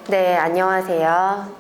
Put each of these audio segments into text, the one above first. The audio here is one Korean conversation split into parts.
네, 안녕하세요.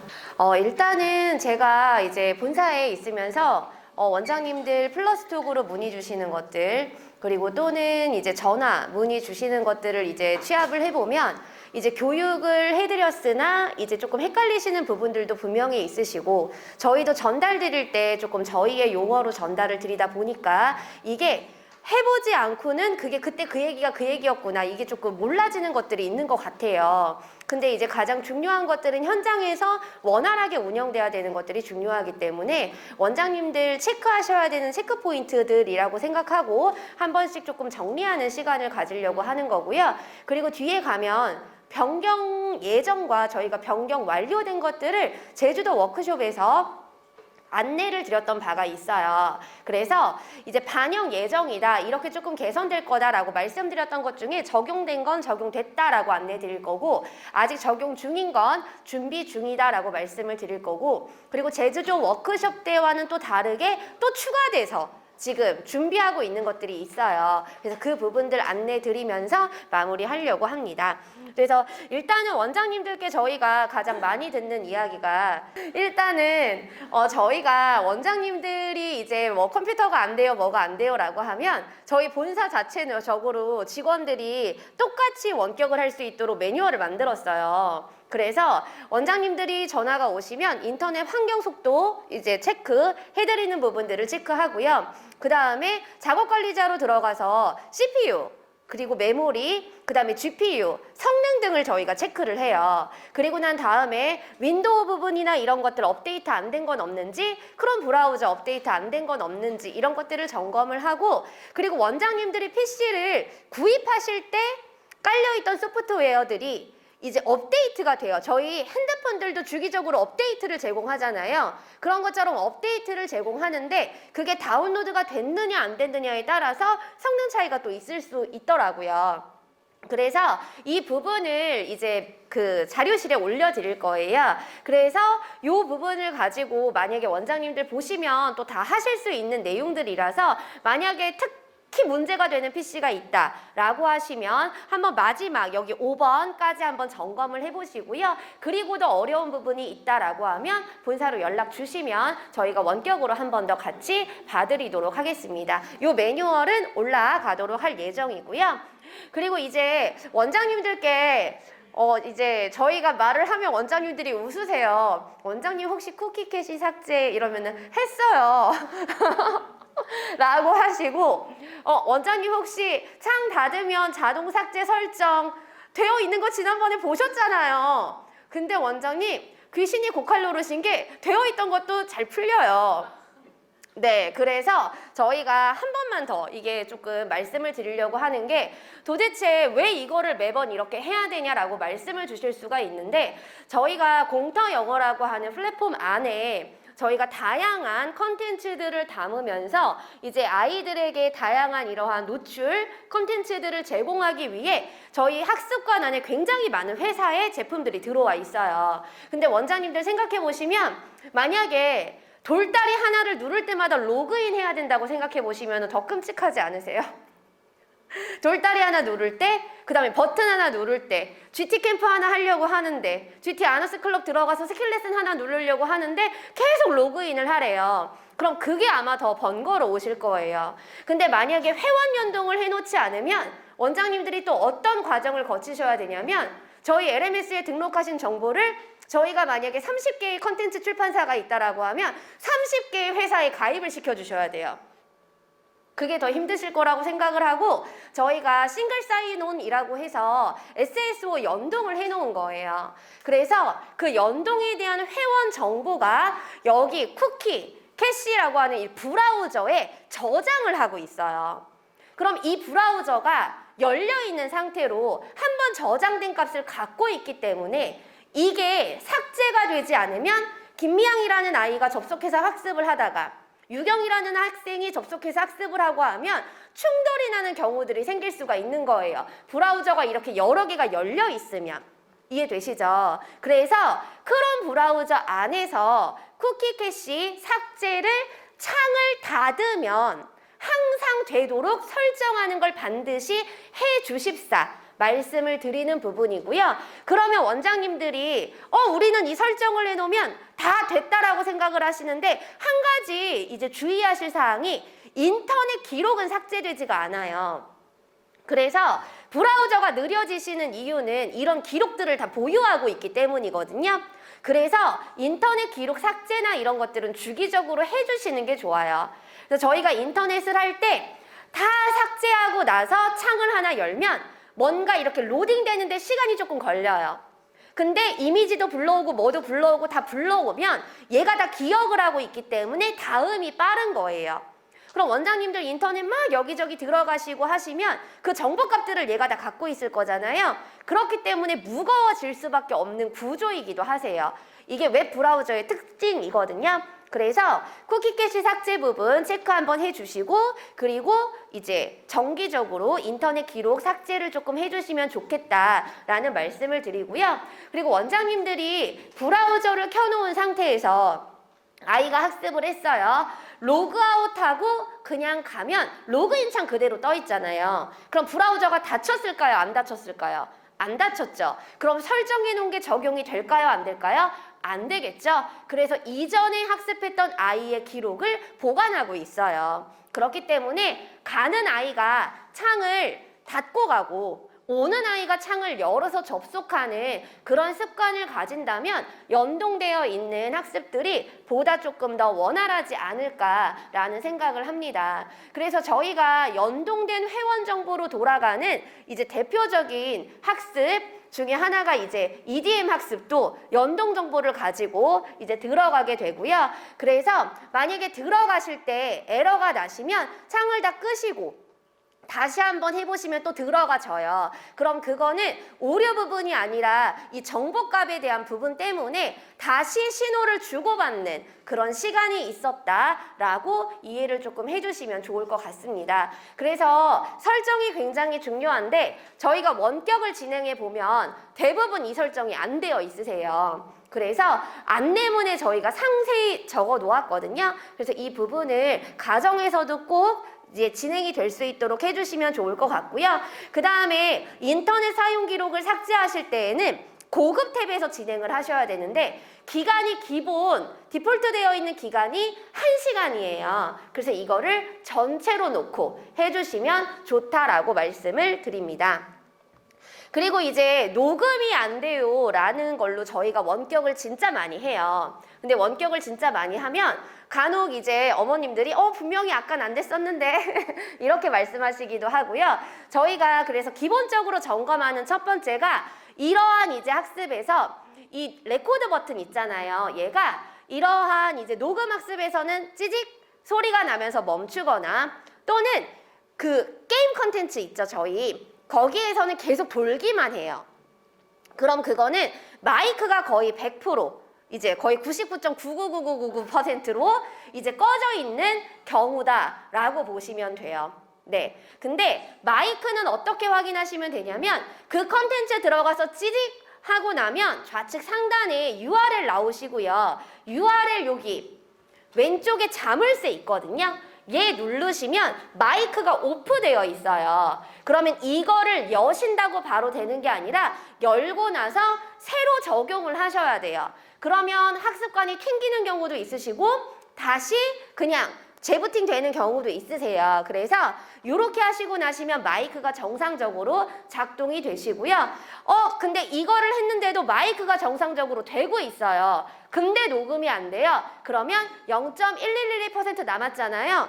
일단은 제가 이제 본사에 있으면서 원장님들 플러스톡으로 문의 주시는 것들, 그리고 또는 이제 전화 문의 주시는 것들을 이제 취합을 해보면 이제 교육을 해드렸으나 이제 조금 헷갈리시는 부분들도 분명히 있으시고, 저희도 전달 드릴 때 조금 저희의 용어로 전달을 드리다 보니까 이게 해보지 않고는 그게 그때 그 얘기가 그 얘기였구나, 이게 조금 몰라지는 것들이 있는 것 같아요. 근데 이제 가장 중요한 것들은 현장에서 원활하게 운영돼야 되는 것들이 중요하기 때문에 원장님들 체크하셔야 되는 체크 포인트들이라고 생각하고 한 번씩 조금 정리하는 시간을 가지려고 하는 거고요. 그리고 뒤에 가면 변경 예정과 저희가 변경 완료된 것들을 제주도 워크숍에서 안내를 드렸던 바가 있어요. 그래서 이제 반영 예정이다, 이렇게 조금 개선될 거다라고 말씀드렸던 것 중에 적용된 건 적용됐다라고 안내 드릴 거고, 아직 적용 중인 건 준비 중이다라고 말씀을 드릴 거고, 그리고 제주도 워크숍 때와는 또 다르게 또 추가돼서 지금 준비하고 있는 것들이 있어요. 그래서 그 부분들 안내 드리면서 마무리하려고 합니다. 그래서 일단은 원장님들께 저희가 가장 많이 듣는 이야기가, 일단은 저희가 원장님들이 이제 뭐 컴퓨터가 안 돼요, 뭐가 안 돼요 라고 하면 저희 본사 자체는 적으로 직원들이 똑같이 원격을 할 수 있도록 매뉴얼을 만들었어요. 그래서 원장님들이 전화가 오시면 인터넷 환경 속도 이제 체크 해드리는 부분들을 체크하고요. 그 다음에 작업관리자로 들어가서 CPU, 그리고 메모리, 그 다음에 GPU, 성능 등을 저희가 체크를 해요. 그리고 난 다음에 윈도우 부분이나 이런 것들 업데이트 안 된 건 없는지, 크롬 브라우저 업데이트 안 된 건 없는지, 이런 것들을 점검을 하고, 그리고 원장님들이 PC를 구입하실 때 깔려있던 소프트웨어들이 이제 업데이트가 돼요. 저희 핸드폰들도 주기적으로 업데이트를 제공하잖아요. 그런 것처럼 업데이트를 제공하는데 그게 다운로드가 됐느냐 안 됐느냐에 따라서 성능 차이가 또 있을 수 있더라고요. 그래서 이 부분을 이제 그 자료실에 올려드릴 거예요. 그래서 이 부분을 가지고 만약에 원장님들 보시면 또 다 하실 수 있는 내용들이라서, 만약에 특히 문제가 되는 PC가 있다라고 하시면 한번 마지막 여기 5번까지 한번 점검을 해보시고요. 그리고 더 어려운 부분이 있다라고 하면 본사로 연락 주시면 저희가 원격으로 한 번 더 같이 봐드리도록 하겠습니다. 이 매뉴얼은 올라가도록 할 예정이고요. 그리고 이제 원장님들께 이제 저희가 말을 하면 원장님들이 웃으세요. 원장님 혹시 쿠키 캐시 삭제 이러면은 했어요. 라고 하시고, 원장님 혹시 창 닫으면 자동 삭제 설정 되어 있는 거 지난번에 보셨잖아요. 근데 원장님 귀신이 고칼 노르신 게 되어 있던 것도 잘 풀려요. 네, 그래서 저희가 한 번만 더 이게 조금 말씀을 드리려고 하는 게, 도대체 왜 이거를 매번 이렇게 해야 되냐라고 말씀을 주실 수가 있는데, 저희가 공터 영어라고 하는 플랫폼 안에 저희가 다양한 컨텐츠들을 담으면서 이제 아이들에게 다양한 이러한 노출 컨텐츠들을 제공하기 위해 저희 학습관 안에 굉장히 많은 회사의 제품들이 들어와 있어요. 근데 원장님들 생각해 보시면, 만약에 돌다리 하나를 누를 때마다 로그인 해야 된다고 생각해 보시면 더 끔찍하지 않으세요? 돌다리 하나 누를 때, 그 다음에 버튼 하나 누를 때, GT 캠프 하나 하려고 하는데, GT 아너스 클럽 들어가서 스킬 레슨 하나 누르려고 하는데 계속 로그인을 하래요. 그럼 그게 아마 더 번거로우실 거예요. 근데 만약에 회원 연동을 해놓지 않으면 원장님들이 또 어떤 과정을 거치셔야 되냐면, 저희 LMS에 등록하신 정보를 저희가 만약에 30개의 컨텐츠 출판사가 있다라고 하면 30개의 회사에 가입을 시켜주셔야 돼요. 그게 더 힘드실 거라고 생각을 하고, 저희가 싱글 사인온이라고 해서 SSO 연동을 해놓은 거예요. 그래서 그 연동에 대한 회원 정보가 여기 쿠키 캐시라고 하는 이 브라우저에 저장을 하고 있어요. 그럼 이 브라우저가 열려있는 상태로 한 번 저장된 값을 갖고 있기 때문에 이게 삭제가 되지 않으면 김미양이라는 아이가 접속해서 학습을 하다가 유경이라는 학생이 접속해서 학습을 하고 하면 충돌이 나는 경우들이 생길 수가 있는 거예요. 브라우저가 이렇게 여러 개가 열려 있으면. 이해되시죠? 그래서 크롬 브라우저 안에서 쿠키 캐시 삭제를 창을 닫으면 항상 되도록 설정하는 걸 반드시 해 주십사. 말씀을 드리는 부분이고요. 그러면 원장님들이 우리는 이 설정을 해놓으면 다 됐다라고 생각을 하시는데 한 가지 이제 주의하실 사항이 인터넷 기록은 삭제되지가 않아요. 그래서 브라우저가 느려지시는 이유는 이런 기록들을 다 보유하고 있기 때문이거든요. 그래서 인터넷 기록 삭제나 이런 것들은 주기적으로 해주시는 게 좋아요. 그래서 저희가 인터넷을 할 때 다 삭제하고 나서 창을 하나 열면 뭔가 이렇게 로딩되는데 시간이 조금 걸려요. 근데 이미지도 불러오고 뭐도 불러오고 다 불러오면 얘가 다 기억을 하고 있기 때문에 다음이 빠른 거예요. 그럼 원장님들 인터넷 막 여기저기 들어가시고 하시면 그 정보값들을 얘가 다 갖고 있을 거잖아요. 그렇기 때문에 무거워질 수밖에 없는 구조이기도 하세요. 이게 웹 브라우저의 특징이거든요. 그래서 쿠키 캐시 삭제 부분 체크 한번 해주시고 그리고 이제 정기적으로 인터넷 기록 삭제를 조금 해주시면 좋겠다라는 말씀을 드리고요. 그리고 원장님들이 브라우저를 켜놓은 상태에서 아이가 학습을 했어요. 로그아웃하고 그냥 가면 로그인 창 그대로 떠 있잖아요. 그럼 브라우저가 닫혔을까요? 안 닫혔을까요? 안 닫혔죠. 그럼 설정해 놓은 게 적용이 될까요? 안 될까요? 안 되겠죠. 그래서 이전에 학습했던 아이의 기록을 보관하고 있어요. 그렇기 때문에 가는 아이가 창을 닫고 가고 오는 아이가 창을 열어서 접속하는 그런 습관을 가진다면 연동되어 있는 학습들이 보다 조금 더 원활하지 않을까라는 생각을 합니다. 그래서 저희가 연동된 회원 정보로 돌아가는 이제 대표적인 학습 중에 하나가 이제 EDM 학습도 연동 정보를 가지고 이제 들어가게 되고요. 그래서 만약에 들어가실 때 에러가 나시면 창을 다 끄시고 다시 한번 해보시면 또 들어가져요. 그럼 그거는 오류 부분이 아니라 이 정보값에 대한 부분 때문에 다시 신호를 주고받는 그런 시간이 있었다라고 이해를 조금 해주시면 좋을 것 같습니다. 그래서 설정이 굉장히 중요한데 저희가 원격을 진행해 보면 대부분 이 설정이 안 되어 있으세요. 그래서 안내문에 저희가 상세히 적어 놓았거든요. 그래서 이 부분을 가정에서도 꼭 이제 진행이 될 수 있도록 해주시면 좋을 것 같고요. 그 다음에 인터넷 사용 기록을 삭제하실 때에는 고급 탭에서 진행을 하셔야 되는데 기간이 기본 디폴트 되어 있는 기간이 1시간이에요. 그래서 이거를 전체로 놓고 해주시면 좋다라고 말씀을 드립니다. 그리고 이제 녹음이 안 돼요 라는 걸로 저희가 원격을 진짜 많이 해요. 근데 원격을 진짜 많이 하면 간혹 이제 어머님들이 분명히 아까는 안 됐었는데 이렇게 말씀하시기도 하고요. 저희가 그래서 기본적으로 점검하는 첫 번째가 이러한 이제 학습에서 이 레코드 버튼 있잖아요. 얘가 이러한 이제 녹음 학습에서는 찌직 소리가 나면서 멈추거나 또는 그 게임 컨텐츠 있죠, 저희. 거기에서는 계속 돌기만 해요. 그럼 그거는 마이크가 거의 100% 이제 거의 99.99999%로 이제 꺼져 있는 경우다라고 보시면 돼요. 네. 근데 마이크는 어떻게 확인하시면 되냐면 그 컨텐츠에 들어가서 찌직 하고 나면 좌측 상단에 URL 나오시고요. URL 여기 왼쪽에 자물쇠 있거든요. 얘 누르시면 마이크가 오프되어 있어요. 그러면 이거를 여신다고 바로 되는 게 아니라 열고 나서 새로 적용을 하셔야 돼요. 그러면 학습관이 튕기는 경우도 있으시고 다시 그냥 재부팅 되는 경우도 있으세요. 그래서 이렇게 하시고 나시면 마이크가 정상적으로 작동이 되시고요. 근데 이거를 했는데도 마이크가 정상적으로 되고 있어요. 근데 녹음이 안 돼요. 그러면 0.1112% 남았잖아요.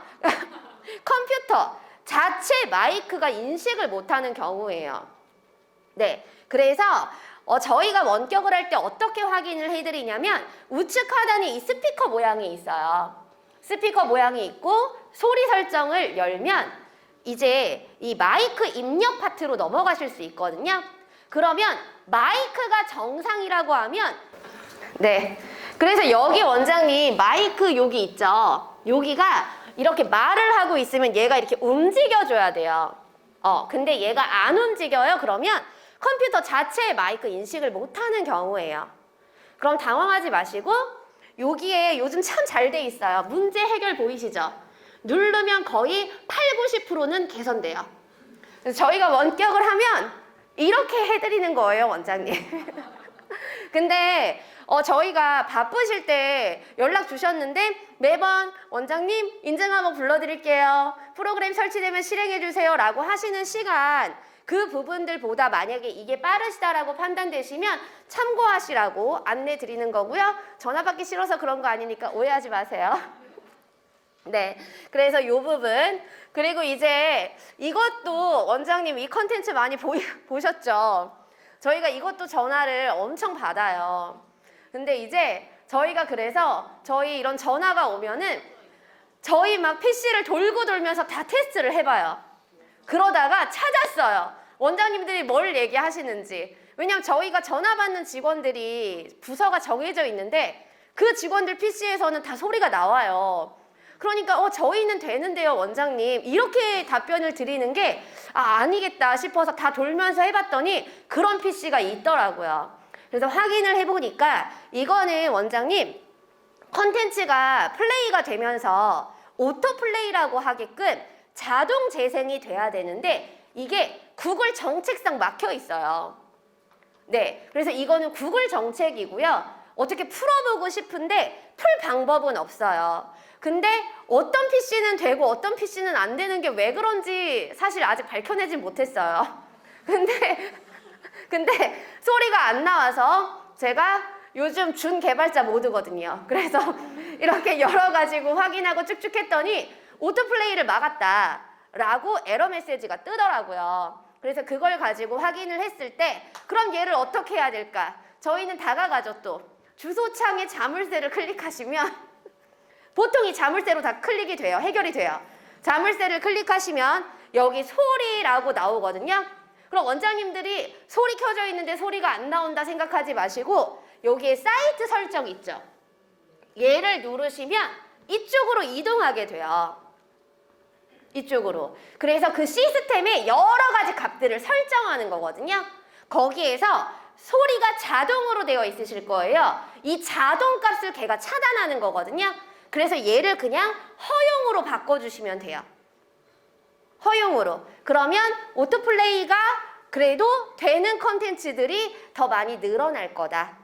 컴퓨터 자체 마이크가 인식을 못하는 경우예요. 네, 그래서 저희가 원격을 할 때 어떻게 확인을 해드리냐면 우측 하단에 이 스피커 모양이 있어요. 스피커 모양이 있고 소리 설정을 열면 이제 이 마이크 입력 파트로 넘어가실 수 있거든요. 그러면 마이크가 정상이라고 하면 네, 그래서 여기 원장님 마이크 여기 있죠. 여기가 이렇게 말을 하고 있으면 얘가 이렇게 움직여줘야 돼요. 근데 얘가 안 움직여요. 그러면 컴퓨터 자체의 마이크 인식을 못하는 경우예요. 그럼 당황하지 마시고 여기에 요즘 참 잘 돼 있어요. 문제 해결 보이시죠? 누르면 거의 80, 90%는 개선돼요. 그래서 저희가 원격을 하면 이렇게 해드리는 거예요, 원장님. 근데 저희가 바쁘실 때 연락 주셨는데 매번 원장님 인증 한번 불러드릴게요. 프로그램 설치되면 실행해주세요 라고 하시는 시간, 그 부분들보다 만약에 이게 빠르시다라고 판단되시면 참고하시라고 안내 드리는 거고요. 전화 받기 싫어서 그런 거 아니니까 오해하지 마세요. 네, 그래서 이 부분, 그리고 이제 이것도 원장님 이 컨텐츠 많이 보셨죠? 저희가 이것도 전화를 엄청 받아요. 근데 이제 저희가 그래서 저희 이런 전화가 오면은 저희 막 PC를 돌고 돌면서 다 테스트를 해봐요. 그러다가 찾았어요. 원장님들이 뭘 얘기하시는지. 왜냐면 저희가 전화 받는 직원들이 부서가 정해져 있는데 그 직원들 PC에서는 다 소리가 나와요. 그러니까 저희는 되는데요, 원장님. 이렇게 답변을 드리는 게 아니겠다 싶어서 다 돌면서 해봤더니 그런 PC가 있더라고요. 그래서 확인을 해보니까 이거는 원장님 컨텐츠가 플레이가 되면서 오토 플레이라고 하게끔 자동 재생이 돼야 되는데 이게 구글 정책상 막혀 있어요. 네, 그래서 이거는 구글 정책이고요. 어떻게 풀어보고 싶은데 풀 방법은 없어요. 근데 어떤 PC는 되고 어떤 PC는 안 되는 게 왜 그런지 사실 아직 밝혀내진 못했어요. 근데 소리가 안 나와서 제가 요즘 준 개발자 모드거든요. 그래서 이렇게 열어가지고 확인하고 쭉쭉 했더니 오토플레이를 막았다라고 에러 메시지가 뜨더라고요. 그래서 그걸 가지고 확인을 했을 때 그럼 얘를 어떻게 해야 될까? 저희는 다가가죠 또. 주소창에 자물쇠를 클릭하시면 보통 이 자물쇠로 다 클릭이 돼요. 해결이 돼요. 자물쇠를 클릭하시면 여기 소리라고 나오거든요. 그럼 원장님들이 소리 켜져 있는데 소리가 안 나온다 생각하지 마시고 여기에 사이트 설정 있죠. 얘를 누르시면 이쪽으로 이동하게 돼요. 이쪽으로. 그래서 그 시스템에 여러 가지 값들을 설정하는 거거든요. 거기에서 소리가 자동으로 되어 있으실 거예요. 이 자동 값을 걔가 차단하는 거거든요. 그래서 얘를 그냥 허용으로 바꿔주시면 돼요. 허용으로. 그러면 오토플레이가 그래도 되는 컨텐츠들이 더 많이 늘어날 거다.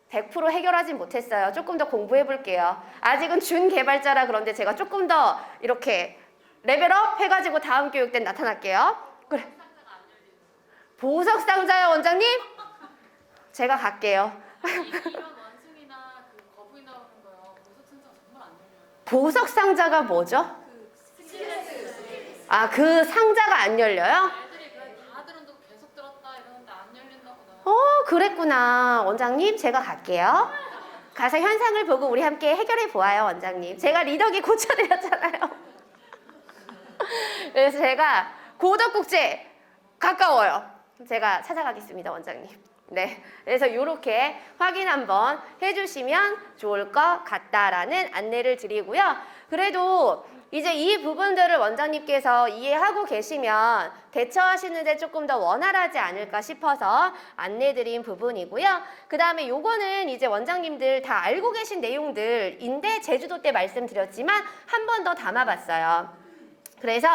100% 해결하진 못했어요. 조금 더 공부해 볼게요. 아직은 준개발자라 그런데 제가 조금 더 이렇게 레벨업 해가지고 다음 교육 때 나타날게요. 그래. 보석 상자요, 원장님? 제가 갈게요. 보석 상자가 뭐죠? 그 상자가 안 열려요? 그랬구나. 원장님, 제가 갈게요. 가서 현상을 보고 우리 함께 해결해 보아요, 원장님. 제가 리더기 고쳐드렸잖아요. 그래서 제가 고덕국제 가까워요. 제가 찾아가겠습니다, 원장님. 네, 그래서 이렇게 확인 한번 해주시면 좋을 것 같다라는 안내를 드리고요. 그래도 이제 이 부분들을 원장님께서 이해하고 계시면 대처하시는데 조금 더 원활하지 않을까 싶어서 안내드린 부분이고요. 그 다음에 요거는 이제 원장님들 다 알고 계신 내용들인데 제주도 때 말씀드렸지만 한 번 더 담아봤어요. 그래서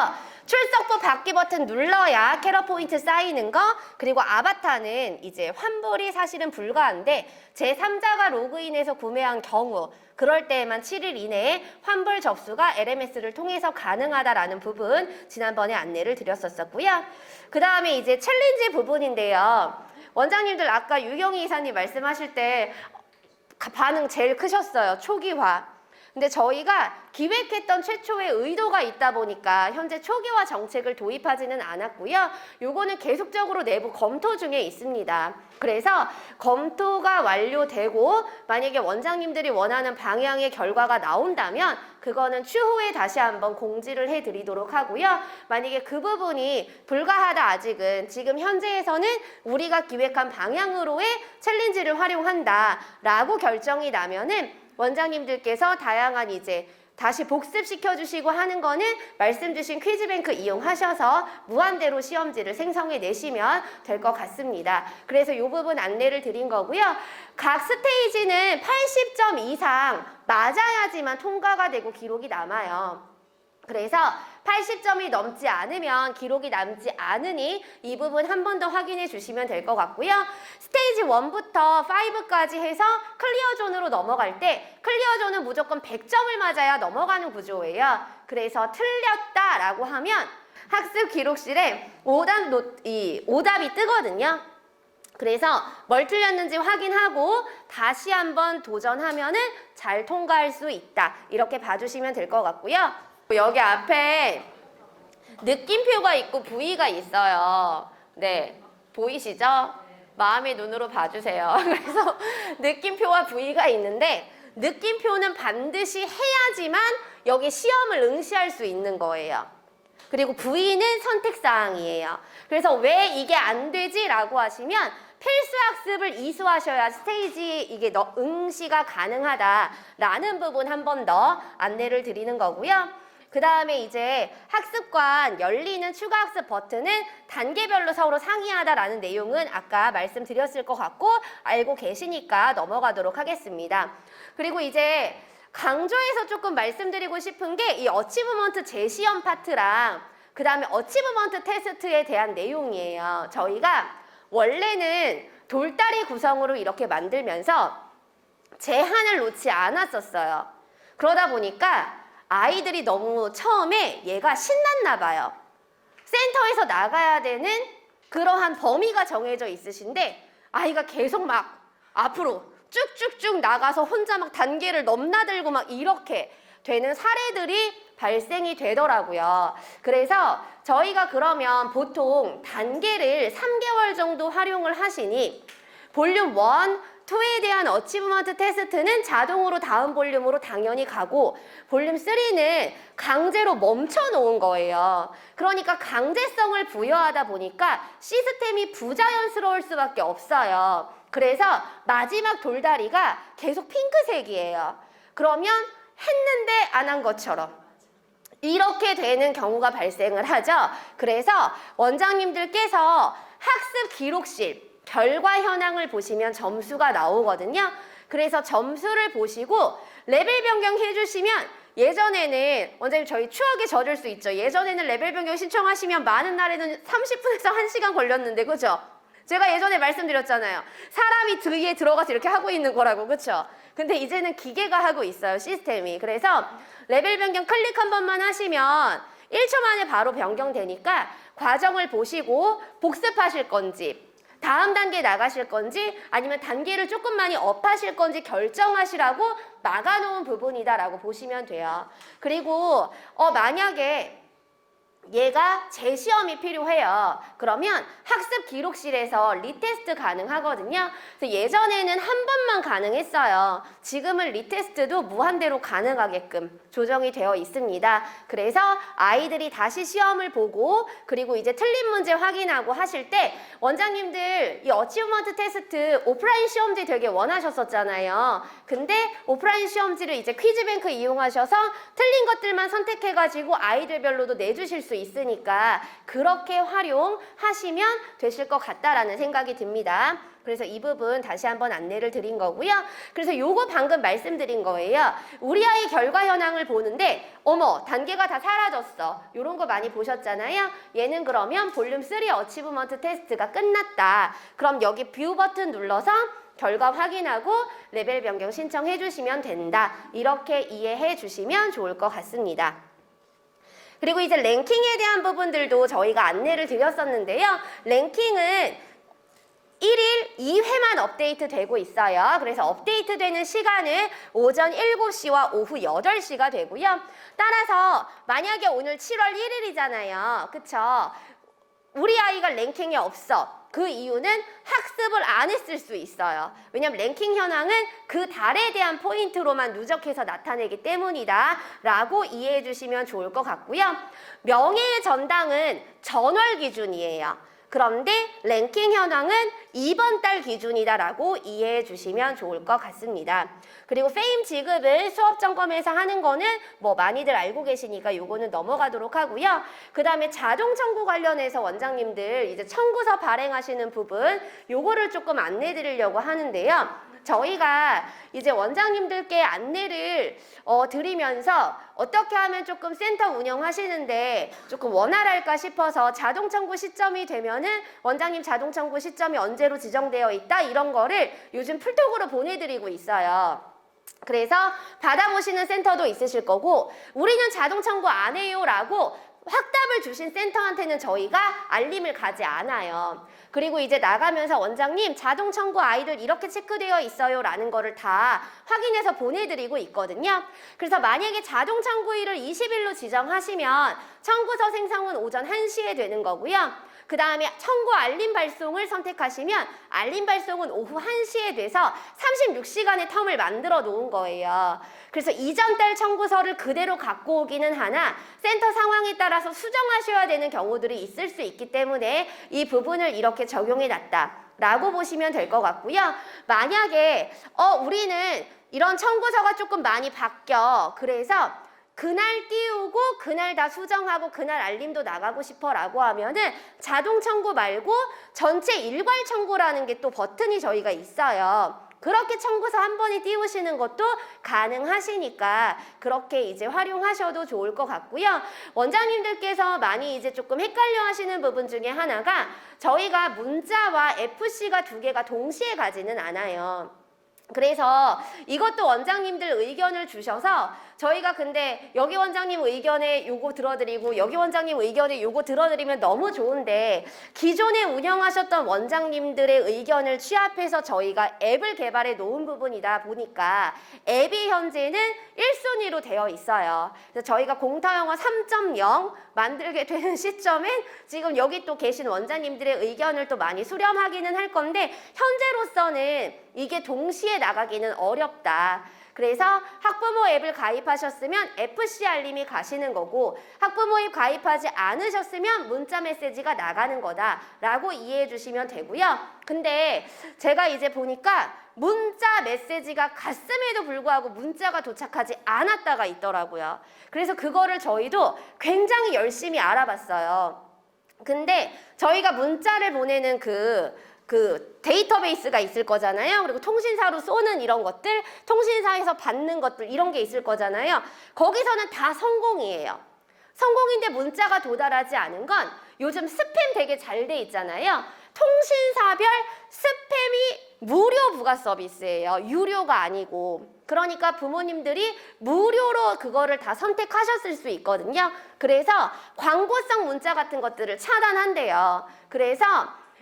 출석부 받기 버튼 눌러야 캐럿 포인트 쌓이는 거, 그리고 아바타는 이제 환불이 사실은 불가한데 제3자가 로그인해서 구매한 경우 그럴 때에만 7일 이내에 환불 접수가 LMS를 통해서 가능하다라는 부분 지난번에 안내를 드렸었고요. 그 다음에 이제 챌린지 부분인데요. 원장님들 아까 유경희 이사님 말씀하실 때 반응 제일 크셨어요. 초기화. 근데 저희가 기획했던 최초의 의도가 있다 보니까 현재 초기화 정책을 도입하지는 않았고요. 요거는 계속적으로 내부 검토 중에 있습니다. 그래서 검토가 완료되고 만약에 원장님들이 원하는 방향의 결과가 나온다면 그거는 추후에 다시 한번 공지를 해드리도록 하고요. 만약에 그 부분이 불가하다 아직은 지금 현재에서는 우리가 기획한 방향으로의 챌린지를 활용한다라고 결정이 나면은 원장님들께서 다양한 이제 다시 복습시켜 주시고 하는 거는 말씀 주신 퀴즈뱅크 이용하셔서 무한대로 시험지를 생성해 내시면 될 것 같습니다. 그래서 이 부분 안내를 드린 거고요. 각 스테이지는 80점 이상 맞아야지만 통과가 되고 기록이 남아요. 그래서 80점이 넘지 않으면 기록이 남지 않으니 이 부분 한 번 더 확인해 주시면 될 것 같고요. 스테이지 1부터 5까지 해서 클리어 존으로 넘어갈 때 클리어 존은 무조건 100점을 맞아야 넘어가는 구조예요. 그래서 틀렸다라고 하면 학습 기록실에 오답이 뜨거든요. 그래서 뭘 틀렸는지 확인하고 다시 한번 도전하면은 잘 통과할 수 있다. 이렇게 봐주시면 될 것 같고요. 여기 앞에 느낌표가 있고 부위가 있어요. 네, 보이시죠? 마음의 눈으로 봐주세요. 그래서 느낌표와 부위가 있는데 느낌표는 반드시 해야지만 여기 시험을 응시할 수 있는 거예요. 그리고 부위는 선택사항이에요. 그래서 왜 이게 안 되지? 라고 하시면 필수학습을 이수하셔야 스테이지 이게 응시가 가능하다라는 부분 한 번 더 안내를 드리는 거고요. 그 다음에 이제 학습관 열리는 추가학습 버튼은 단계별로 서로 상의하다라는 내용은 아까 말씀드렸을 것 같고 알고 계시니까 넘어가도록 하겠습니다. 그리고 이제 강조해서 조금 말씀드리고 싶은 게 이 어치브먼트 재시험 파트랑 그 다음에 어치브먼트 테스트에 대한 내용이에요. 저희가 원래는 돌다리 구성으로 이렇게 만들면서 제한을 놓지 않았었어요. 그러다 보니까 아이들이 너무 처음에 얘가 신났나 봐요. 센터에서 나가야 되는 그러한 범위가 정해져 있으신데 아이가 계속 막 앞으로 쭉쭉쭉 나가서 혼자 막 단계를 넘나들고 막 이렇게 되는 사례들이 발생이 되더라고요. 그래서 저희가 그러면 보통 단계를 3개월 정도 활용을 하시니 볼륨 1, 2에 대한 어치브먼트 테스트는 자동으로 다음 볼륨으로 당연히 가고 볼륨 3는 강제로 멈춰 놓은 거예요. 그러니까 강제성을 부여하다 보니까 시스템이 부자연스러울 수밖에 없어요. 그래서 마지막 돌다리가 계속 핑크색이에요. 그러면 했는데 안 한 것처럼 이렇게 되는 경우가 발생을 하죠. 그래서 원장님들께서 학습 기록실 결과 현황을 보시면 점수가 나오거든요. 그래서 점수를 보시고 레벨 변경 해주시면 예전에는 원장님 저희 추억에 젖을 수 있죠. 예전에는 레벨 변경 신청하시면 많은 날에는 30분에서 1시간 걸렸는데 그죠? 제가 예전에 말씀드렸잖아요. 사람이 뒤에 들어가서 이렇게 하고 있는 거라고 그쵸? 근데 이제는 기계가 하고 있어요. 시스템이. 그래서 레벨 변경 클릭 한 번만 하시면 1초 만에 바로 변경되니까 과정을 보시고 복습하실 건지 다음 단계 나가실 건지 아니면 단계를 조금 많이 업하실 건지 결정하시라고 막아놓은 부분이다라고 보시면 돼요. 그리고 만약에 얘가 재시험이 필요해요. 그러면 학습 기록실에서 리테스트 가능하거든요. 그래서 예전에는 한 번만 가능했어요. 지금은 리테스트도 무한대로 가능하게끔 조정이 되어 있습니다. 그래서 아이들이 다시 시험을 보고 그리고 이제 틀린 문제 확인하고 하실 때 원장님들 이 어치브먼트 테스트 오프라인 시험지 되게 원하셨었잖아요. 근데 오프라인 시험지를 이제 퀴즈뱅크 이용하셔서 틀린 것들만 선택해가지고 아이들별로도 내주실 수 있으니까 그렇게 활용하시면 되실 것 같다라는 생각이 듭니다. 그래서 이 부분 다시 한번 안내를 드린 거고요. 그래서 요거 방금 말씀드린 거예요. 우리 아이 결과 현황을 보는데 어머 단계가 다 사라졌어. 요런 거 많이 보셨잖아요. 얘는 그러면 볼륨 3 어치브먼트 테스트가 끝났다. 그럼 여기 뷰 버튼 눌러서 결과 확인하고 레벨 변경 신청해 주시면 된다. 이렇게 이해해 주시면 좋을 것 같습니다. 그리고 이제 랭킹에 대한 부분들도 저희가 안내를 드렸었는데요. 랭킹은 1일 2회만 업데이트 되고 있어요. 그래서 업데이트 되는 시간은 오전 7시와 오후 8시가 되고요. 따라서 만약에 오늘 7월 1일이잖아요. 그쵸? 우리 아이가 랭킹이 없어. 그 이유는 학습을 안 했을 수 있어요. 왜냐하면 랭킹 현황은 그 달에 대한 포인트로만 누적해서 나타내기 때문이다 라고 이해해 주시면 좋을 것 같고요. 명예의 전당은 전월 기준이에요. 그런데 랭킹 현황은 이번 달 기준이다라고 이해해 주시면 좋을 것 같습니다. 그리고 페임 지급을 수업 점검에서 하는 거는 뭐 많이들 알고 계시니까 요거는 넘어가도록 하고요. 그 다음에 자동 청구 관련해서 원장님들 이제 청구서 발행하시는 부분 요거를 조금 안내 드리려고 하는데요. 저희가 이제 원장님들께 안내를 드리면서 어떻게 하면 조금 센터 운영하시는데 조금 원활할까 싶어서 자동 청구 시점이 되면은 원장님 자동 청구 시점이 언제로 지정되어 있다 이런 거를 요즘 풀톡으로 보내드리고 있어요. 그래서 받아보시는 센터도 있으실 거고 우리는 자동 청구 안 해요 라고 확답을 주신 센터한테는 저희가 알림을 가지 않아요. 그리고 이제 나가면서 원장님 자동 청구 아이들 이렇게 체크되어 있어요 라는 거를 다 확인해서 보내드리고 있거든요. 그래서 만약에 자동 청구일을 20일로 지정하시면 청구서 생성은 오전 1시에 되는 거고요. 그 다음에 청구 알림 발송을 선택하시면 알림 발송은 오후 1시에 돼서 36시간의 텀을 만들어 놓은 거예요. 그래서 이전 달 청구서를 그대로 갖고 오기는 하나 센터 상황에 따라서 수정하셔야 되는 경우들이 있을 수 있기 때문에 이 부분을 이렇게 적용해 놨다 라고 보시면 될 것 같고요. 만약에 우리는 이런 청구서가 조금 많이 바뀌어 그래서 그날 띄우고 그날 다 수정하고 그날 알림도 나가고 싶어 라고 하면은 자동 청구 말고 전체 일괄 청구라는 게 또 버튼이 저희가 있어요. 그렇게 청구서 한 번에 띄우시는 것도 가능하시니까 그렇게 이제 활용하셔도 좋을 것 같고요. 원장님들께서 많이 이제 조금 헷갈려 하시는 부분 중에 하나가 저희가 문자와 FC가 두 개가 동시에 가지는 않아요. 그래서 이것도 원장님들 의견을 주셔서 저희가 근데 여기 원장님 의견에 요거 들어드리고 여기 원장님 의견에 요거 들어드리면 너무 좋은데 기존에 운영하셨던 원장님들의 의견을 취합해서 저희가 앱을 개발해 놓은 부분이다 보니까 앱이 현재는 1순위로 되어 있어요. 그래서 저희가 공타영어 3.0 만들게 되는 시점엔 지금 여기 또 계신 원장님들의 의견을 또 많이 수렴하기는 할 건데 현재로서는 이게 동시에 나가기는 어렵다. 그래서 학부모 앱을 가입하셨으면 FC 알림이 가시는 거고 학부모 앱 가입하지 않으셨으면 문자 메시지가 나가는 거다 라고 이해해 주시면 되고요. 근데 제가 이제 보니까 문자 메시지가 갔음에도 불구하고 문자가 도착하지 않았다가 있더라고요. 그래서 그거를 저희도 굉장히 열심히 알아봤어요. 근데 저희가 문자를 보내는 그 데이터베이스가 있을 거잖아요. 그리고 통신사로 쏘는 이런 것들, 통신사에서 받는 것들 이런 게 있을 거잖아요. 거기서는 다 성공이에요. 성공인데 문자가 도달하지 않은 건 요즘 스팸 되게 잘 돼 있잖아요. 통신사별 스팸이 무료 부가 서비스예요. 유료가 아니고. 그러니까 부모님들이 무료로 그거를 다 선택하셨을 수 있거든요. 그래서 광고성 문자 같은 것들을 차단한대요. 그래서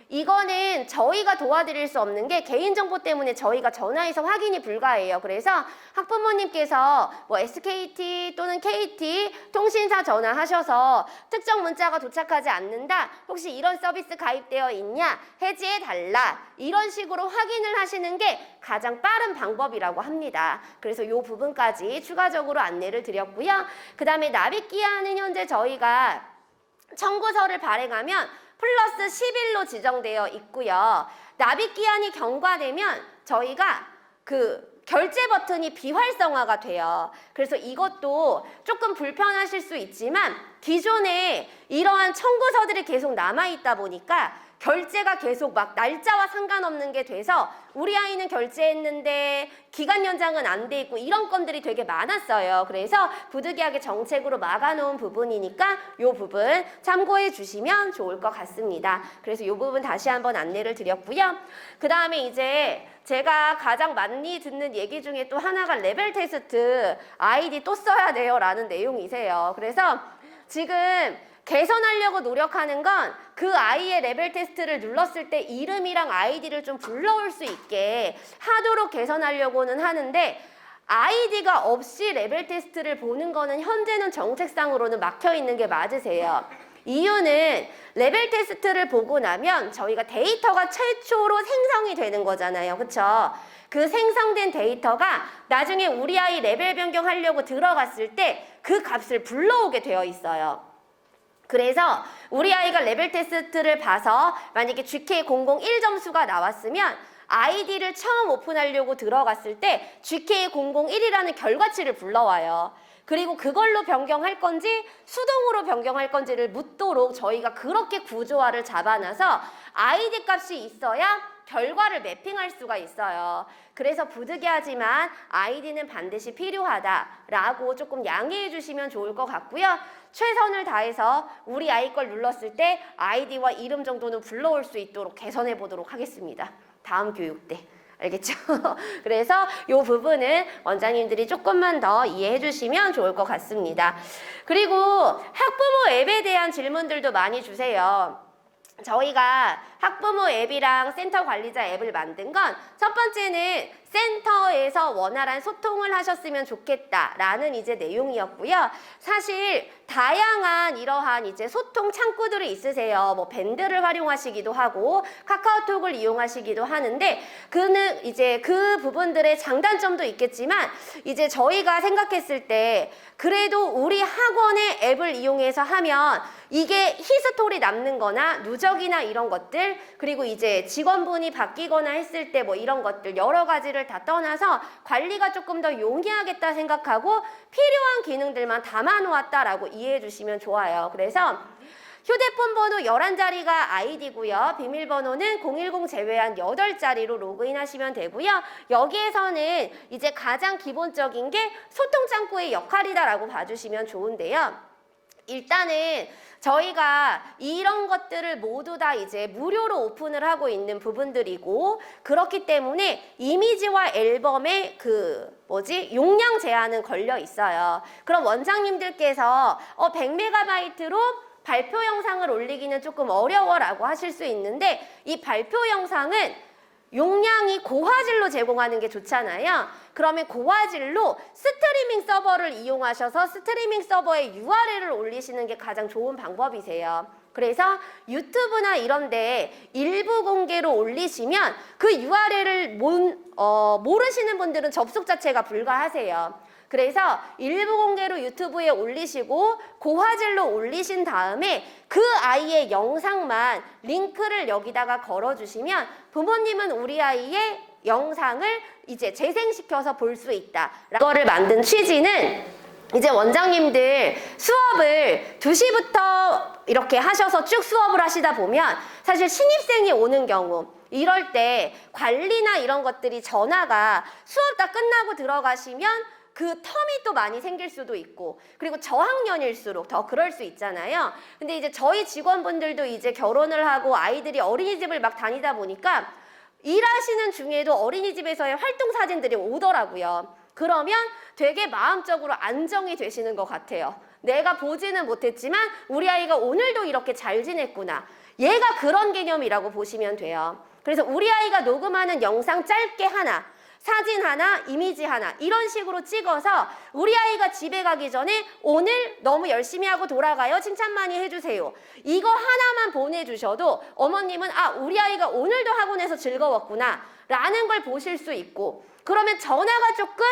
이거는 저희가 도와드릴 수 없는 게 개인정보 때문에 저희가 전화해서 확인이 불가해요. 그래서 학부모님께서 뭐 SKT 또는 KT 통신사 전화하셔서 특정 문자가 도착하지 않는다. 혹시 이런 서비스 가입되어 있냐? 해지해달라. 이런 식으로 확인을 하시는 게 가장 빠른 방법이라고 합니다. 그래서 이 부분까지 추가적으로 안내를 드렸고요. 그 다음에 납입기한은 현재 저희가 청구서를 발행하면 플러스 10일로 지정되어 있고요. 납입기한이 경과되면 저희가 결제 버튼이 비활성화가 돼요. 그래서 이것도 조금 불편하실 수 있지만 기존에 이러한 청구서들이 계속 남아있다 보니까 결제가 계속 막 날짜와 상관없는 게 돼서 우리 아이는 결제했는데 기간 연장은 안 돼 있고 이런 건들이 되게 많았어요. 그래서 부득이하게 정책으로 막아놓은 부분이니까 이 부분 참고해 주시면 좋을 것 같습니다. 그래서 이 부분 다시 한번 안내를 드렸고요. 그 다음에 이제 제가 가장 많이 듣는 얘기 중에 또 하나가 레벨 테스트 아이디 또 써야 돼요 라는 내용이세요. 그래서 지금 개선하려고 노력하는 건 그 아이의 레벨 테스트를 눌렀을 때 이름이랑 아이디를 좀 불러올 수 있게 하도록 개선하려고는 하는데 아이디가 없이 레벨 테스트를 보는 거는 현재는 정책상으로는 막혀 있는 게 맞으세요. 이유는 레벨 테스트를 보고 나면 저희가 데이터가 최초로 생성이 되는 거잖아요. 그쵸? 그 생성된 데이터가 나중에 우리 아이 레벨 변경하려고 들어갔을 때 그 값을 불러오게 되어 있어요. 그래서 우리 아이가 레벨 테스트를 봐서 만약에 GK001 점수가 나왔으면 아이디를 처음 오픈하려고 들어갔을 때 GK001이라는 결과치를 불러와요. 그리고 그걸로 변경할 건지 수동으로 변경할 건지를 묻도록 저희가 그렇게 구조화를 잡아놔서 아이디 값이 있어야 결과를 매핑할 수가 있어요. 그래서 부득이하지만 아이디는 반드시 필요하다라고 조금 양해해 주시면 좋을 것 같고요. 최선을 다해서 우리 아이 걸 눌렀을 때 아이디와 이름 정도는 불러올 수 있도록 개선해 보도록 하겠습니다. 다음 교육 때. 알겠죠? 그래서 이 부분은 원장님들이 조금만 더 이해해 주시면 좋을 것 같습니다. 그리고 학부모 앱에 대한 질문들도 많이 주세요. 저희가 학부모 앱이랑 센터 관리자 앱을 만든 건 첫 번째는 센터에서 원활한 소통을 하셨으면 좋겠다라는 이제 내용이었고요. 사실 다양한 이러한 이제 소통 창구들이 있으세요. 뭐 밴드를 활용하시기도 하고 카카오톡을 이용하시기도 하는데 그는 이제 그 부분들의 장단점도 있겠지만 이제 저희가 생각했을 때 그래도 우리 학원의 앱을 이용해서 하면 이게 히스토리 남는 거나 누적이나 이런 것들 그리고 이제 직원분이 바뀌거나 했을 때 뭐 이런 것들 여러 가지를 다 떠나서 관리가 조금 더 용이하겠다 생각하고 필요한 기능들만 담아 놓았다라고 이해해 주시면 좋아요. 그래서 휴대폰 번호 11자리가 아이디고요. 비밀번호는 010 제외한 8자리로 로그인 하시면 되고요. 여기에서는 이제 가장 기본적인 게 소통 창구의 역할이다라고 봐주시면 좋은데요. 일단은 저희가 이런 것들을 모두 다 이제 무료로 오픈을 하고 있는 부분들이고 그렇기 때문에 이미지와 앨범의 용량 제한은 걸려 있어요. 그럼 원장님들께서 100MB로 발표 영상을 올리기는 조금 어려워라고 하실 수 있는데 이 발표 영상은 용량이 고화질로 제공하는 게 좋잖아요. 그러면 고화질로 스트리밍 서버를 이용하셔서 스트리밍 서버에 URL을 올리시는 게 가장 좋은 방법이세요. 그래서 유튜브나 이런 데 일부 공개로 올리시면 그 URL을 모르시는 분들은 접속 자체가 불가하세요. 그래서 일부 공개로 유튜브에 올리시고 고화질로 올리신 다음에 그 아이의 영상만 링크를 여기다가 걸어주시면 부모님은 우리 아이의 영상을 이제 재생시켜서 볼 수 있다. 이거를 만든 취지는 이제 원장님들 수업을 2시부터 이렇게 하셔서 쭉 수업을 하시다 보면 사실 신입생이 오는 경우 이럴 때 관리나 이런 것들이 전화가 수업 다 끝나고 들어가시면 그 텀이 또 많이 생길 수도 있고 그리고 저학년일수록 더 그럴 수 있잖아요. 근데 이제 저희 직원분들도 이제 결혼을 하고 아이들이 어린이집을 막 다니다 보니까 일하시는 중에도 어린이집에서의 활동 사진들이 오더라고요. 그러면 되게 마음적으로 안정이 되시는 것 같아요. 내가 보지는 못했지만 우리 아이가 오늘도 이렇게 잘 지냈구나. 얘가 그런 개념이라고 보시면 돼요. 그래서 우리 아이가 녹음하는 영상 짧게 하나 사진 하나, 이미지 하나 이런 식으로 찍어서 우리 아이가 집에 가기 전에 오늘 너무 열심히 하고 돌아가요. 칭찬 많이 해주세요. 이거 하나만 보내주셔도 어머님은 우리 아이가 오늘도 학원에서 즐거웠구나 라는 걸 보실 수 있고 그러면 전화가 조금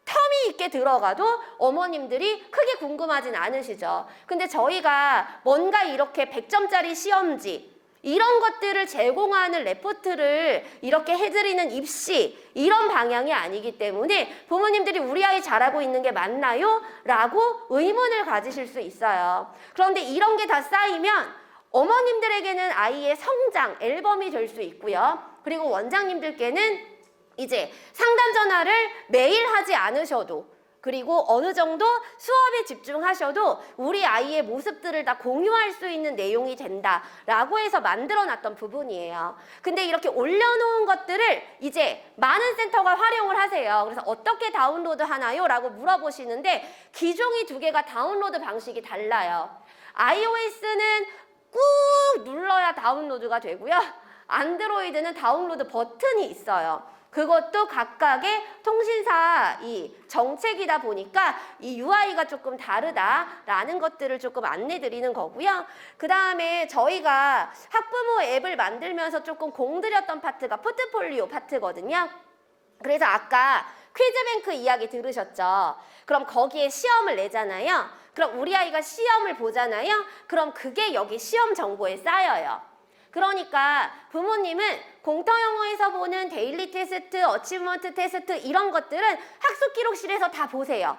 텀이 있게 들어가도 어머님들이 크게 궁금하진 않으시죠. 근데 저희가 뭔가 이렇게 100점짜리 시험지 이런 것들을 제공하는 레포트를 이렇게 해드리는 입시 이런 방향이 아니기 때문에 부모님들이 우리 아이 잘하고 있는 게 맞나요? 라고 의문을 가지실 수 있어요. 그런데 이런 게 다 쌓이면 어머님들에게는 아이의 성장 앨범이 될 수 있고요. 그리고 원장님들께는 이제 상담 전화를 매일 하지 않으셔도 그리고 어느 정도 수업에 집중하셔도 우리 아이의 모습들을 다 공유할 수 있는 내용이 된다라고 해서 만들어놨던 부분이에요. 근데 이렇게 올려놓은 것들을 이제 많은 센터가 활용을 하세요. 그래서 어떻게 다운로드 하나요? 라고 물어보시는데 기종이 2개가 다운로드 방식이 달라요. iOS는 꾹 눌러야 다운로드가 되고요. 안드로이드는 다운로드 버튼이 있어요. 그것도 각각의 통신사 이 정책이다 보니까 이 UI가 조금 다르다라는 것들을 조금 안내 드리는 거고요. 그 다음에 저희가 학부모 앱을 만들면서 조금 공들였던 파트가 포트폴리오 파트거든요. 그래서 아까 퀴즈뱅크 이야기 들으셨죠? 그럼 거기에 시험을 내잖아요. 그럼 우리 아이가 시험을 보잖아요. 그럼 그게 여기 시험 정보에 쌓여요. 그러니까 부모님은 공터영어에서 보는 데일리 테스트, 어치브먼트 테스트 이런 것들은 학습기록실에서 다 보세요.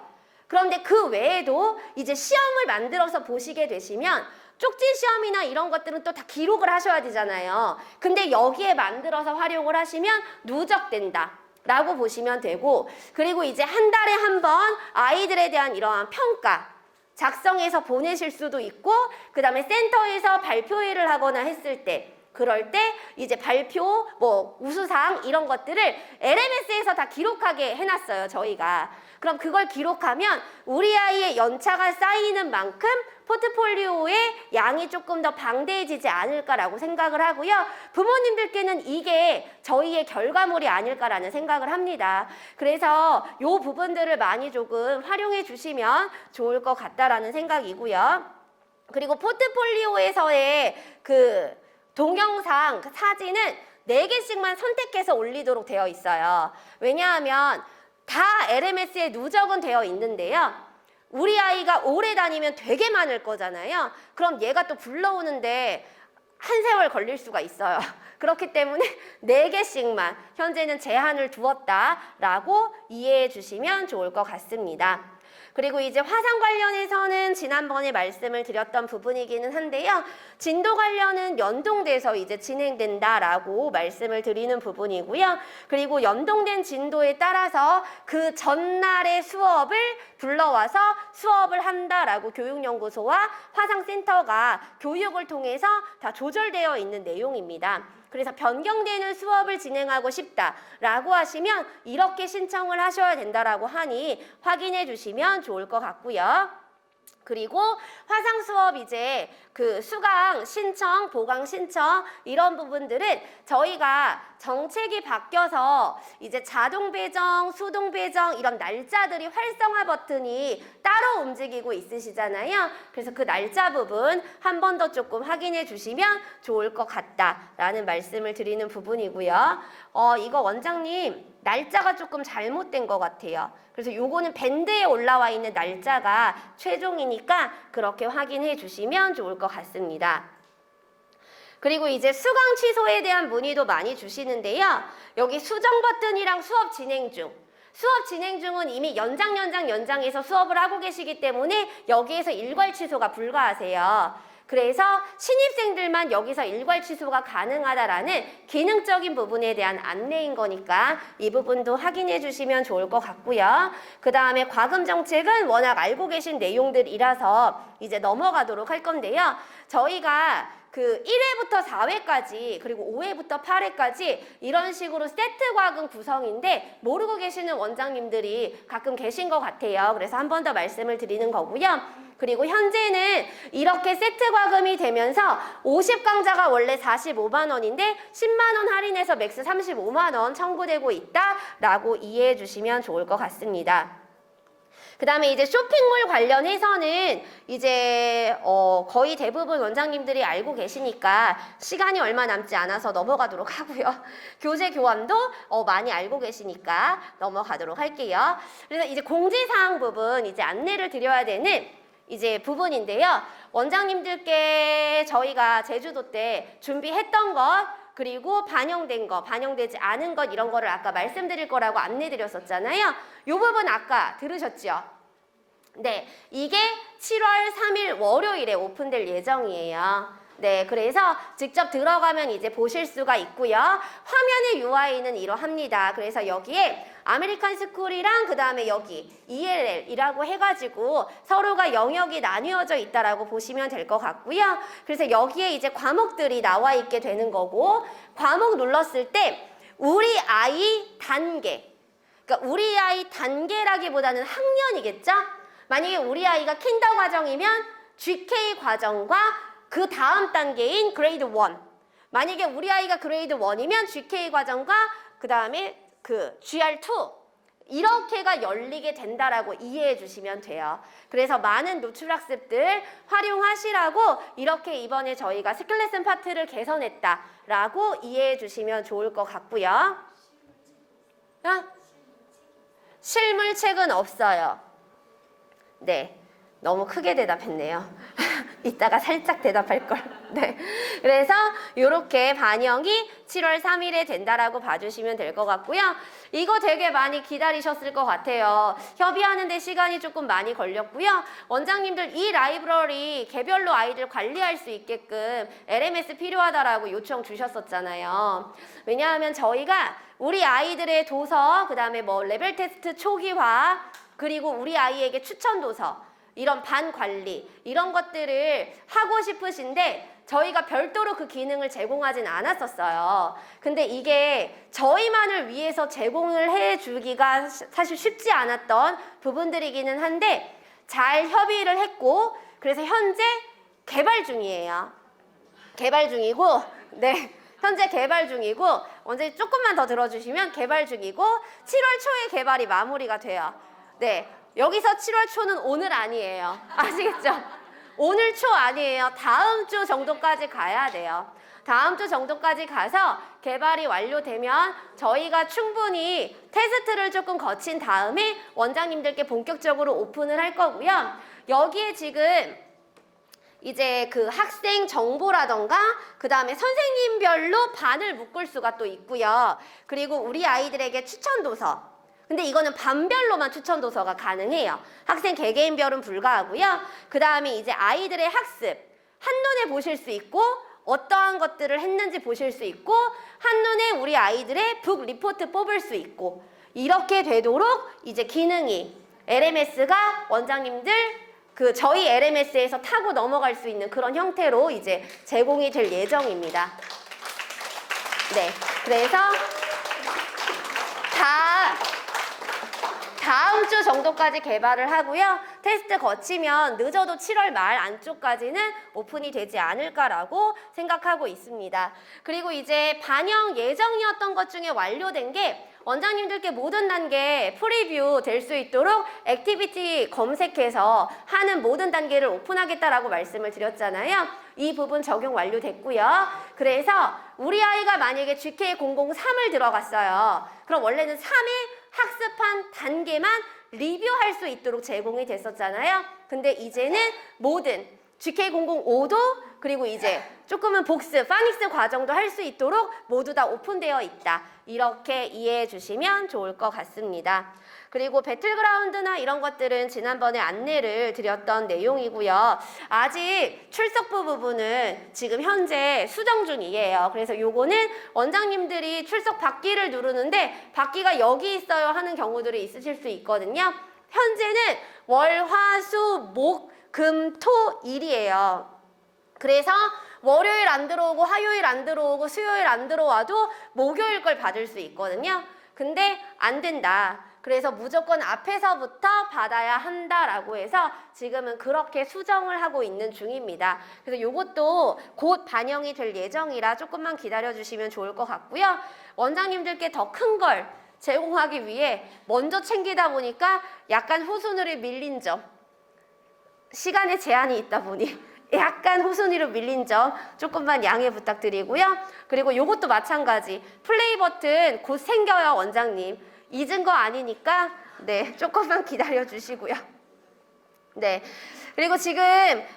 그런데 그 외에도 이제 시험을 만들어서 보시게 되시면 쪽지 시험이나 이런 것들은 또 다 기록을 하셔야 되잖아요. 근데 여기에 만들어서 활용을 하시면 누적된다 라고 보시면 되고, 그리고 이제 한 달에 한 번 아이들에 대한 이러한 평가 작성해서 보내실 수도 있고, 그 다음에 센터에서 발표회를 하거나 했을 때, 그럴 때 이제 발표, 뭐 우수상 이런 것들을 LMS에서 다 기록하게 해놨어요, 저희가. 그럼 그걸 기록하면 우리 아이의 연차가 쌓이는 만큼 포트폴리오의 양이 조금 더 방대해지지 않을까라고 생각을 하고요. 부모님들께는 이게 저희의 결과물이 아닐까라는 생각을 합니다. 그래서 이 부분들을 많이 조금 활용해 주시면 좋을 것 같다라는 생각이고요. 그리고 포트폴리오에서의 그 동영상, 사진은 4개씩만 선택해서 올리도록 되어 있어요. 왜냐하면 다 LMS에 누적은 되어 있는데요. 우리 아이가 오래 다니면 되게 많을 거잖아요. 그럼 얘가 또 불러오는데 한 세월 걸릴 수가 있어요. 그렇기 때문에 4개씩만 현재는 제한을 두었다라고 이해해 주시면 좋을 것 같습니다. 그리고 이제 화상 관련해서는 지난번에 말씀을 드렸던 부분이기는 한데요. 진도 관련은 연동돼서 이제 진행된다라고 말씀을 드리는 부분이고요. 그리고 연동된 진도에 따라서 그 전날의 수업을 불러와서 수업을 한다라고 교육연구소와 화상센터가 교육을 통해서 다 조절되어 있는 내용입니다. 그래서 변경되는 수업을 진행하고 싶다라고 하시면 이렇게 신청을 하셔야 된다라고 하니 확인해 주시면 좋을 것 같고요. 그리고 화상 수업 이제 그 수강 신청, 보강 신청 이런 부분들은 저희가 정책이 바뀌어서 이제 자동 배정, 수동 배정 이런 날짜들이 활성화 버튼이 따로 움직이고 있으시잖아요. 그래서 그 날짜 부분 한 번 더 조금 확인해 주시면 좋을 것 같다라는 말씀을 드리는 부분이고요. 이거 원장님 날짜가 조금 잘못된 것 같아요. 그래서 요거는 밴드에 올라와 있는 날짜가 최종이니까 그렇게 확인해 주시면 좋을 것 같습니다. 그리고 이제 수강 취소에 대한 문의도 많이 주시는데요. 여기 수정 버튼이랑 수업 진행 중. 수업 진행 중은 이미 연장해서 수업을 하고 계시기 때문에 여기에서 일괄 취소가 불가하세요. 그래서 신입생들만 여기서 일괄 취소가 가능하다라는 기능적인 부분에 대한 안내인 거니까 이 부분도 확인해 주시면 좋을 것 같고요. 그 다음에 과금 정책은 워낙 알고 계신 내용들이라서 이제 넘어가도록 할 건데요. 저희가 그 1회부터 4회까지 그리고 5회부터 8회까지 이런 식으로 세트 과금 구성인데 모르고 계시는 원장님들이 가끔 계신 것 같아요. 그래서 한 번 더 말씀을 드리는 거고요. 그리고 현재는 이렇게 세트 과금이 되면서 50강좌가 원래 45만 원인데 10만 원 할인해서 맥스 35만 원 청구되고 있다라고 이해해 주시면 좋을 것 같습니다. 그 다음에 이제 쇼핑몰 관련해서는 이제 거의 대부분 원장님들이 알고 계시니까 시간이 얼마 남지 않아서 넘어가도록 하고요. 교재 교환도 많이 알고 계시니까 넘어가도록 할게요. 그래서 이제 공지사항 부분 이제 안내를 드려야 되는 이제 부분인데요. 원장님들께 저희가 제주도 때 준비했던 것 그리고 반영된 거, 반영되지 않은 것 이런 거를 아까 말씀드릴 거라고 안내드렸었잖아요. 이 부분 아까 들으셨죠? 네, 이게 7월 3일 월요일에 오픈될 예정이에요. 네, 그래서 직접 들어가면 이제 보실 수가 있고요. 화면의 UI는 이러합니다. 그래서 여기에 아메리칸 스쿨이랑 그 다음에 여기 ELL이라고 해가지고 서로가 영역이 나뉘어져 있다라고 보시면 될 것 같고요. 그래서 여기에 이제 과목들이 나와 있게 되는 거고, 과목 눌렀을 때 우리 아이 단계, 그러니까 우리 아이 단계라기보다는 학년이겠죠? 만약에 우리 아이가 킨더 과정이면 GK 과정과 그 다음 단계인 그레이드 1. 만약에 우리 아이가 그레이드 1이면 GK 과정과 그 다음에 그 GR2 이렇게가 열리게 된다라고 이해해 주시면 돼요. 그래서 많은 노출학습들 활용하시라고 이렇게 이번에 저희가 스킬레슨 파트를 개선했다라고 이해해 주시면 좋을 것 같고요. 실물책은 없어요. 네, 너무 크게 대답했네요. 이따가 살짝 대답할 걸. 네. 그래서 이렇게 반영이 7월 3일에 된다라고 봐주시면 될 것 같고요. 이거 되게 많이 기다리셨을 것 같아요. 협의하는데 시간이 조금 많이 걸렸고요. 원장님들 이 라이브러리 개별로 아이들 관리할 수 있게끔 LMS 필요하다라고 요청 주셨었잖아요. 왜냐하면 저희가 우리 아이들의 도서, 그 다음에 뭐 레벨 테스트 초기화, 그리고 우리 아이에게 추천 도서, 이런 반 관리 이런 것들을 하고 싶으신데 저희가 별도로 그 기능을 제공하진 않았었어요. 근데 이게 저희만을 위해서 제공을 해주기가 사실 쉽지 않았던 부분들이기는 한데 잘 협의를 했고 그래서 현재 개발 중이에요. 개발 중이고 네. 현재 개발 중이고 언제 조금만 더 들어주시면 개발 중이고 7월 초에 개발이 마무리가 돼요. 네. 여기서 7월 초는 오늘 아니에요. 아시겠죠? 오늘 초 아니에요. 다음 주 정도까지 가야 돼요. 다음 주 정도까지 가서 개발이 완료되면 저희가 충분히 테스트를 조금 거친 다음에 원장님들께 본격적으로 오픈을 할 거고요. 여기에 지금 이제 그 학생 정보라던가 그 다음에 선생님별로 반을 묶을 수가 또 있고요. 그리고 우리 아이들에게 추천 도서, 근데 이거는 반별로만 추천 도서가 가능해요. 학생 개개인별은 불가하고요. 그 다음에 이제 아이들의 학습, 한눈에 보실 수 있고 어떠한 것들을 했는지 보실 수 있고 한눈에 우리 아이들의 북 리포트 뽑을 수 있고 이렇게 되도록 이제 기능이 LMS가 원장님들 그 저희 LMS에서 타고 넘어갈 수 있는 그런 형태로 이제 제공이 될 예정입니다. 네, 그래서 다음 주 정도까지 개발을 하고요. 테스트 거치면 늦어도 7월 말 안쪽까지는 오픈이 되지 않을까라고 생각하고 있습니다. 그리고 이제 반영 예정이었던 것 중에 완료된 게 원장님들께 모든 단계 프리뷰 될 수 있도록 액티비티 검색해서 하는 모든 단계를 오픈하겠다라고 말씀을 드렸잖아요. 이 부분 적용 완료됐고요. 그래서 우리 아이가 만약에 GK003을 들어갔어요. 그럼 원래는 3회 학습한 단계만 리뷰할 수 있도록 제공이 됐었잖아요. 근데 이제는 모든 GK005도 그리고 이제 조금은 복습, 파닉스 과정도 할 수 있도록 모두 다 오픈되어 있다. 이렇게 이해해 주시면 좋을 것 같습니다. 그리고 배틀그라운드나 이런 것들은 지난번에 안내를 드렸던 내용이고요. 아직 출석부 부분은 지금 현재 수정 중이에요. 그래서 요거는 원장님들이 출석 받기를 누르는데 받기가 여기 있어요 하는 경우들이 있으실 수 있거든요. 현재는 월, 화, 수, 목, 금, 토, 일이에요. 그래서 월요일 안 들어오고 화요일 안 들어오고 수요일 안 들어와도 목요일 걸 받을 수 있거든요. 근데 안 된다. 그래서 무조건 앞에서부터 받아야 한다라고 해서 지금은 그렇게 수정을 하고 있는 중입니다. 그래서 이것도 곧 반영이 될 예정이라 조금만 기다려주시면 좋을 것 같고요. 원장님들께 더 큰 걸 제공하기 위해 먼저 챙기다 보니까 약간 후순위로 밀린 점, 시간에 제한이 있다 보니 약간 후순위로 밀린 점 조금만 양해 부탁드리고요. 그리고 이것도 마찬가지. 플레이 버튼 곧 생겨요, 원장님. 잊은 거 아니니까 네, 조금만 기다려 주시고요. 네. 그리고 지금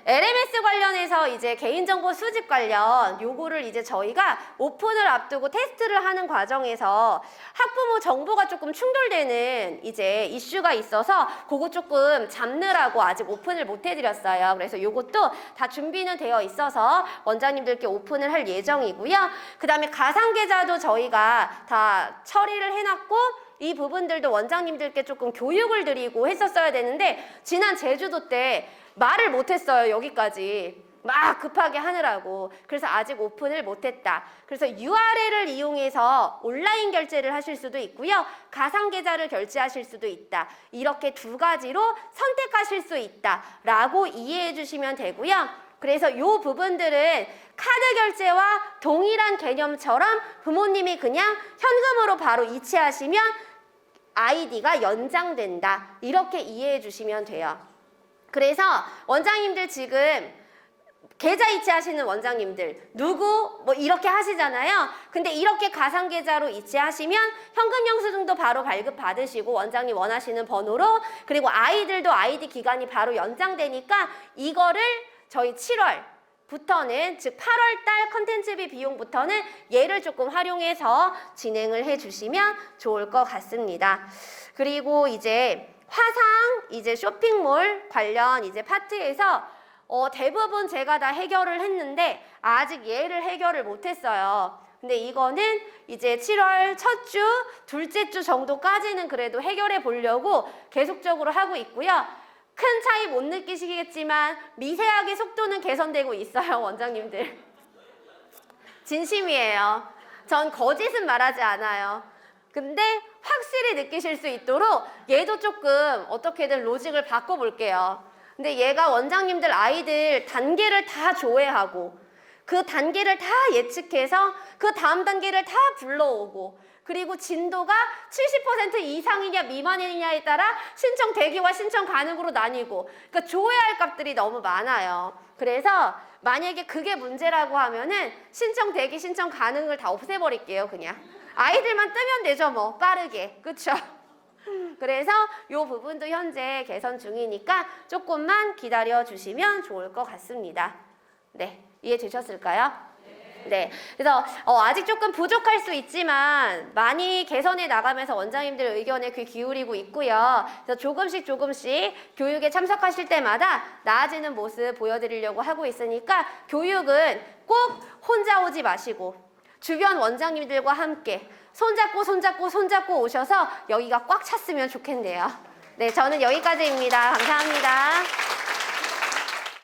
LMS 관련해서 이제 개인정보 수집 관련 요거를 이제 저희가 오픈을 앞두고 테스트를 하는 과정에서 학부모 정보가 조금 충돌되는 이제 이슈가 있어서 그거 조금 잡느라고 아직 오픈을 못 해드렸어요. 그래서 요것도 다 준비는 되어 있어서 원장님들께 오픈을 할 예정이고요. 그 다음에 가상계좌도 저희가 다 처리를 해놨고 이 부분들도 원장님들께 조금 교육을 드리고 했었어야 되는데 지난 제주도 때 말을 못했어요. 여기까지 막 급하게 하느라고. 그래서 아직 오픈을 못했다. 그래서 URL을 이용해서 온라인 결제를 하실 수도 있고요. 가상계좌를 결제하실 수도 있다. 이렇게 두 가지로 선택하실 수 있다라고 이해해 주시면 되고요. 그래서 이 부분들은 카드 결제와 동일한 개념처럼 부모님이 그냥 현금으로 바로 이체하시면 아이디가 연장된다. 이렇게 이해해 주시면 돼요. 그래서 원장님들 지금 계좌 이체하시는 원장님들 누구 뭐 이렇게 하시잖아요. 근데 이렇게 가상계좌로 이체하시면 현금 영수증도 바로 발급 받으시고 원장님 원하시는 번호로, 그리고 아이들도 아이디 기간이 바로 연장되니까 이거를 저희 7월부터는 즉 8월 달 컨텐츠비 비용부터는 얘를 조금 활용해서 진행을 해주시면 좋을 것 같습니다. 그리고 이제 화상 이제 쇼핑몰 관련 이제 파트에서 대부분 제가 다 해결을 했는데 아직 얘를 해결을 못했어요. 근데 이거는 이제 7월 첫 주, 둘째 주 정도까지는 그래도 해결해 보려고 계속적으로 하고 있고요. 큰 차이 못 느끼시겠지만 미세하게 속도는 개선되고 있어요, 원장님들. 진심이에요. 전 거짓은 말하지 않아요. 근데 확실히 느끼실 수 있도록 얘도 조금 어떻게든 로직을 바꿔볼게요. 근데 얘가 원장님들 아이들 단계를 다 조회하고 그 단계를 다 예측해서 그 다음 단계를 다 불러오고 그리고 진도가 70% 이상이냐 미만이냐에 따라 신청 대기와 신청 가능으로 나뉘고 그러니까 조회할 값들이 너무 많아요. 그래서 만약에 그게 문제라고 하면은 신청 대기 신청 가능을 다 없애버릴게요. 그냥 아이들만 뜨면 되죠 뭐 빠르게. 그쵸? 그래서 이 부분도 현재 개선 중이니까 조금만 기다려 주시면 좋을 것 같습니다. 네, 이해되셨을까요? 네, 그래서 아직 조금 부족할 수 있지만 많이 개선해 나가면서 원장님들 의견에 귀 기울이고 있고요. 그래서 조금씩 교육에 참석하실 때마다 나아지는 모습 보여드리려고 하고 있으니까 교육은 꼭 혼자 오지 마시고 주변 원장님들과 함께 손잡고 오셔서 여기가 꽉 찼으면 좋겠네요. 네, 저는 여기까지입니다. 감사합니다.